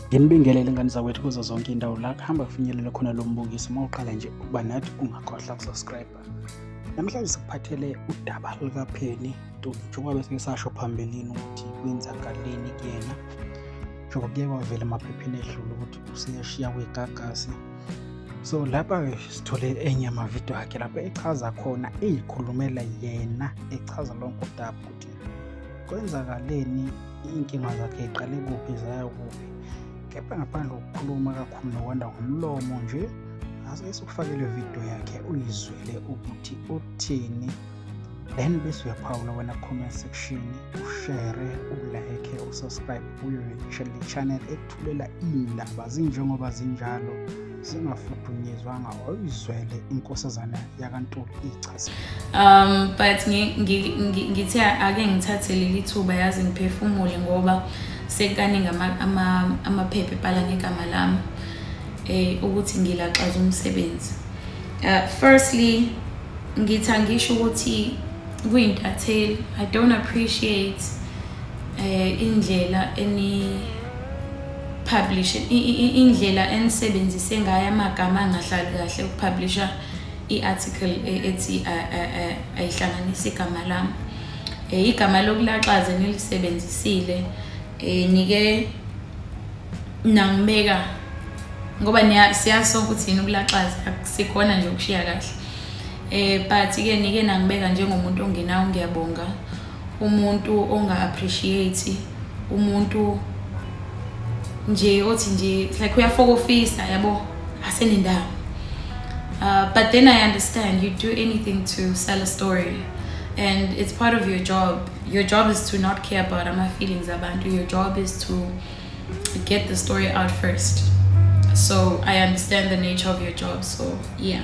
Nginibingelele ngani zakwethu kuzo zonke indawo la kuhamba kufinyelela khona lo mbukiso mawuqala nje ukuba nathi ungakhohlwa ukusubscribe. Namhlanje sikuphathele udaba likaPenny Ntuli njengoba bese sasho phambilini ukuthi kwenzakaleni kuyena. Njengoba kuye kwavela emaphepheni edlule ukuthi useyashiya kweGagasi. So lapha sithole enye amavidiyo akhe lapha echaza khona eyikhulumela yena echaza lonke udaba ukuthi kwenzakaleni, inkinga zakhe iqale kuphi zaya kuphi. Kepha ngaphandle kokukhuluma kakhulu nokwanda ngomlomo nje, ase ukufakela video yakhe uyizwele ukuthi uthini, then bese uyaphawula wena comment section, ushare, ulike, usubscribe kuyo channel ekuthulela indaba zinjengoba zinjalo, zingafudunyezwanga, uyizwele inkosazana yakaNtuli ichaza. But ngithe ake ngithathe leli thuba yazi ngiphefumule ngoba sekaningi amaphepha ebhala ngegama lami ukuthi ngilaxaza umsebenzi. Firstly, ngisho ukuthi kuyintatheli. I don't appreciate indlela publish indlela enisebenzise ngayo amagama angahlali kahle ukupublisha i-article ethi ayihlanganisa igama lami. Igama lokulaxaza nilisebenzisile nike nangibeka ngoba siyaso ukuthi yini ukulaxaza akusikhona nje ukushiya kahle. But ke nike nangibeka njengomuntu ongenawo, ngiyabonga, umuntu onga appreciate, umuntu nje othi nje like uyafokofisa yabo asenendaba. But then I understand you do anything to sell a story, and it's part of your job. Your job is to not care about my feelings abantu. Your job is to get the story out first. So I understand the nature of your job. So yeah.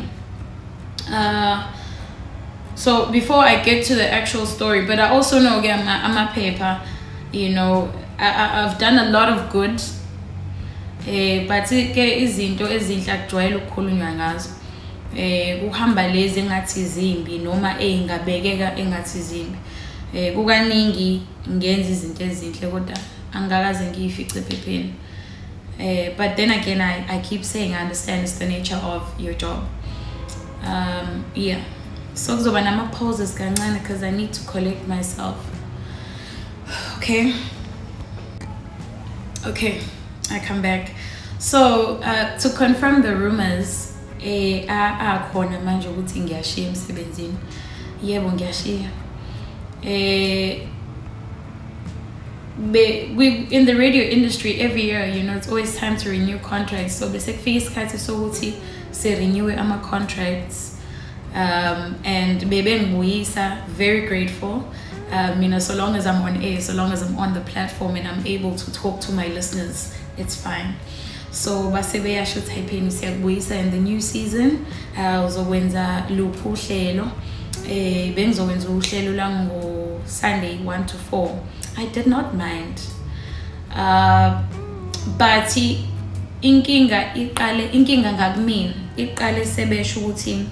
So before I get to the actual story, but I also know again I'm a paper, you know, I've done a lot of good. But ke izinto ezinhle akujwayele ukukhulunywa ngazo. Kuhamba lezi engathi izimbi noma engabekeka engathi izimbi. Kukaningi ngenza izinto ezinhle kodwa angakaze ngiyifice ephepheni. But then again I keep saying I understand it's the nature of your job. Yeah. So kuzoba nama pauses kancane because I need to collect myself. Okay, I come back. So to confirm the rumors, akhona manje ukuthi ngiyashiya emsebenzini. Yebo ngiyashiya. We in the radio industry every year, you know, it's always time to renew contracts. So bese kufika isikhathi sokuthi se renew ama contracts. And bebe ngibuyisa, very grateful. You know, so long as I'm on air, so long as I'm on the platform and I'm able to talk to my listeners, it's fine. So base beyasho uPenny siyakubuyisa in the new season. Uzokwenza luphu uhlelo. Bengizokwenza uhlelo la ngo Sunday 1 to 4. I did not mind. But inkinga ngakumina iqale sebesho ukuthi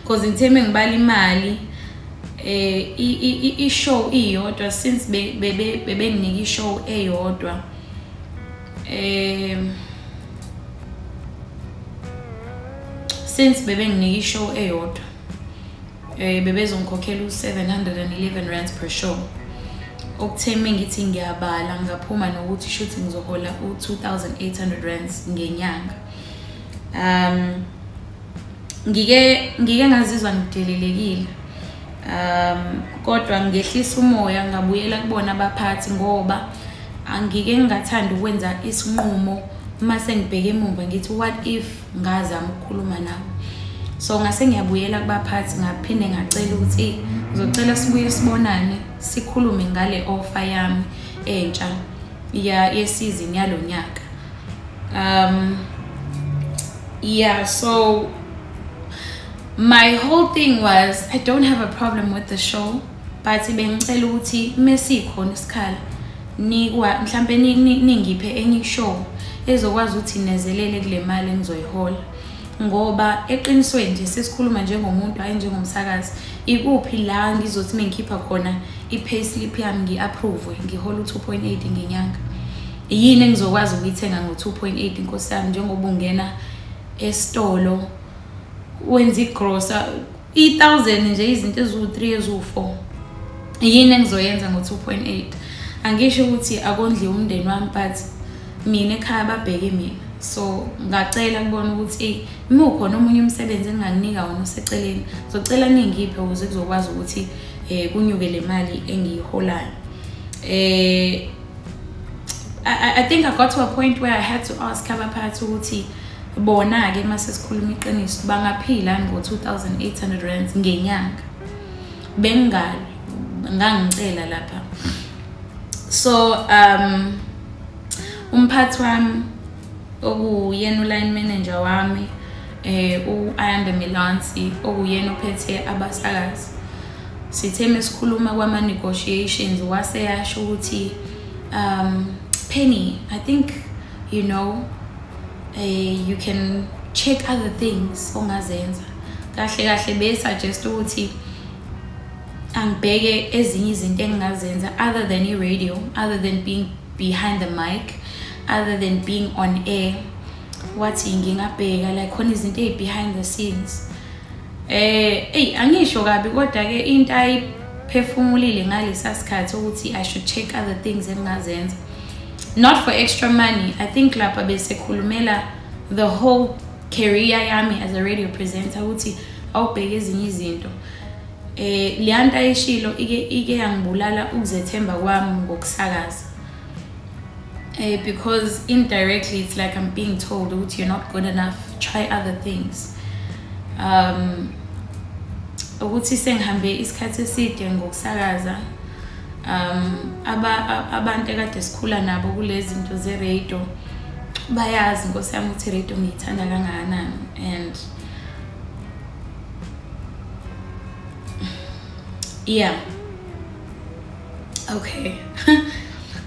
because ngitheme ngibala imali i-show iyodwa since bebenginika i-show eyodwa since bebenginika i-show eyodwa bebezongikhokhela u711 rands per show. Okutheme ngithi ngiyabala ngaphuma nokuthi shoot ngizohola u2800 rands ngenyanga. Ngike ngazizwa ngidelelekile. Kodwa ngehlisa umoya ngabuyela kubona abaphathi ngoba angike ngingathanda ukwenza isinqumo uma sengibheke emuva ngithi what if ngazama ukukhuluma nabo. So ngase ngiyabuyela kubaphathi ngaphinde ngacela ukuthi ngizocela sibuye sibonane sikhulume ngale offer yami entsha yesizini yalonyaka. Yeah, so my whole thing was I don't have a problem with the show, but bengicela ukuthi mesikhona isikhala mhlambe ningiphe enye show ezokwazi ukuthi nezelele kule mali engizoyihola. Ngoba eqinisweni nje sesikhuluma njengomuntu hayi njengomsakazi, ikuphi la ngizothi mengikhipha khona i-payslip yami ngi-approve ngihola u2.8 ngenyanga. yini engizokwazi ukuyithenga ngo-2.8 inkosi yami njengoba ungena esitolo wenza igrosa 1000 nje izinto eziwu3 eziwu4 yini engizoyenza ngo-2.8 angisho ukuthi akondli umndeni wami but mina ekhaya babheke mina so ngacela kubona ukuthi uma ukhona omunye umsebenzi engingakunika wona oseceleni ngizocela ningiphe ukuze kuzokwazi ukuthi kunyuke le mali engiyiholayo. I think I got to a point where I had to ask abaphathi ukuthi bona ke mase sikhuluma iqiniso bangaphila ngo-2,800 rands ngenyanga ngangicela lapha. So umphathi wami okuyena uline manager wami u-Ayanda Milansi okuyena ophethe abasakazi sithe mesikhuluma kwama negotiations wase yasho ukuthi Penny, I think you know you can check other things ongazenza kahle kahle be suggest ukuthi angibheke ezinye izinto engingazenza other than i-radio, other than being behind the mic, other than being on air. Wathi ngingabheka like khona izinto behind the scenes. Angisho kabi kodwa ke into ayiphefumulile ngalesa sikhathi ukuthi I should check other things engingazenza. Not for extra money. I think lapha bese khulumela the whole career yami as a radio presenter ukuthi awubheke ezinye izinto. Liyanta eshilo ike yangibulala ukuzethemba kwami ngokusakaza. Because indirectly it's like I'm being told that you're not good enough, try other things. Ukuthi sengihambe isikhathi eside ngokusakaza abantu ekade sikhula nabo kulezi zinto ze radio bayazi Nkosi yami ukuthi radio ngiyithanda kangakanani and yeah. Okay.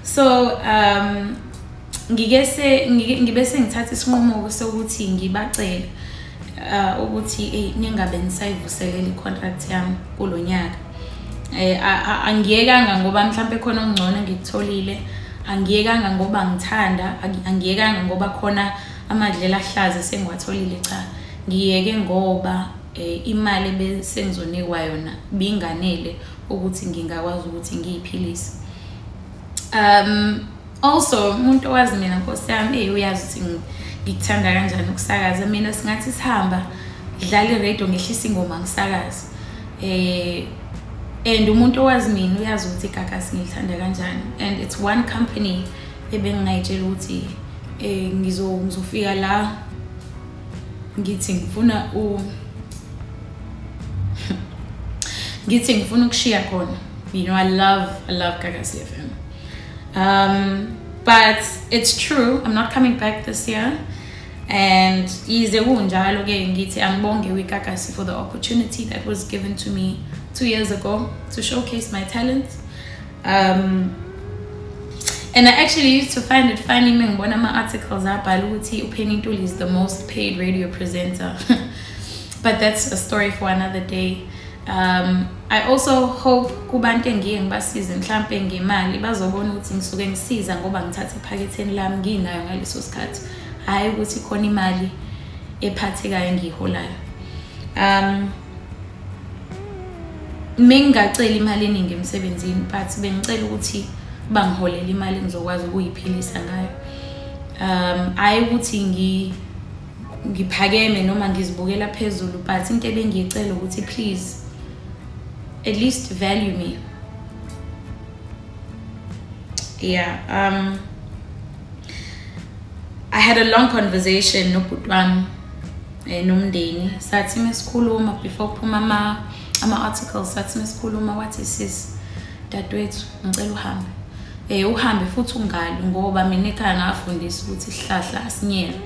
So ngibese ngithatha isinqumo sokuthi ngibacela ukuthi ningabe nisayivuselela icontract yami kulonyaka. Angiyekanga ngoba mhlambe khona ongcono ngikutholile, angiyekanga ngoba ngithanda, angiyekanga ngoba khona amadlela ahlaza sengiwatholile cha. Ngiyeke ngoba imali bese ngizonikwa yona binganele ukuthi ngingakwazi ukuthi ngiyiphilise. Also umuntu owazi mina Nkosi yami uyazi ukuthi ngikuthanda kanjani ukusakaza. Mina singathi sihamba dlala i-radio ngehlisa ingoma ngisakaza. And umuntu owazi mina uyazi ukuthi Gagasi ngilithanda kanjani and it's one company ebengingayitshela ukuthi ngizofika la ngithi ngifuna ukushiya khona. You know, I love Gagasi FM. But it's true, I'm not coming back this year. And yize kunjalo ke ngithi angibonge uGagasi for the opportunity that was given to me 2 years ago to showcase my talent. And I actually used to find it funny when one of my articles abhala ukuthi uPenny Ntuli is the most paid radio presenter. But that's a story for another day. I also hope kubantu engiye ngibasize mhlambe ngemali bazobona ukuthi ngisuke ngisiza ngoba ngithatha ephaketheni lami nginayo ngaleso sikhathi, hayi ukuthi khona imali ephathekayo engiholayo. Mengacela imali eningi emsebenzini but bengicela ukuthi bangiholela imali engizokwazi ukuyiphilisa ngayo. Hayi ukuthi ngiphakeme noma ngizibukela phezulu but into ebengiyicela ukuthi please at least value me. Yeah. I had a long conversation nobhutwami nomndeni sathi mesikhuluma before kuphuma ama articles sathi mesikhuluma wathi sis dadwethu ngicela uhambe futhi ungali ngoba mina ekhaya ngafundisa ukuthi isihlahla asinyela.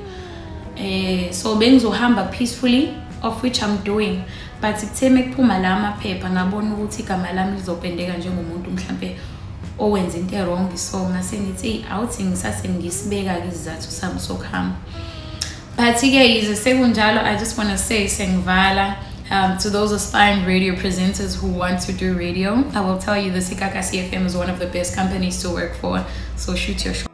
So bengizohamba peacefully, of which I'm doing, but kuthe mekuphuma la amaphepha ngabona ukuthi igama lami lizopendeka njengomuntu mhlambe owenza into wrong, so ngase ngithi awuthi ngisase ngisibeka izizathu sami sokuhamba. But ke yize sekunjalo, I just want to say sengivala to those aspiring radio presenters who want to do radio. I will tell you the Gagasi FM is one of the best companies to work for, so shoot your shot.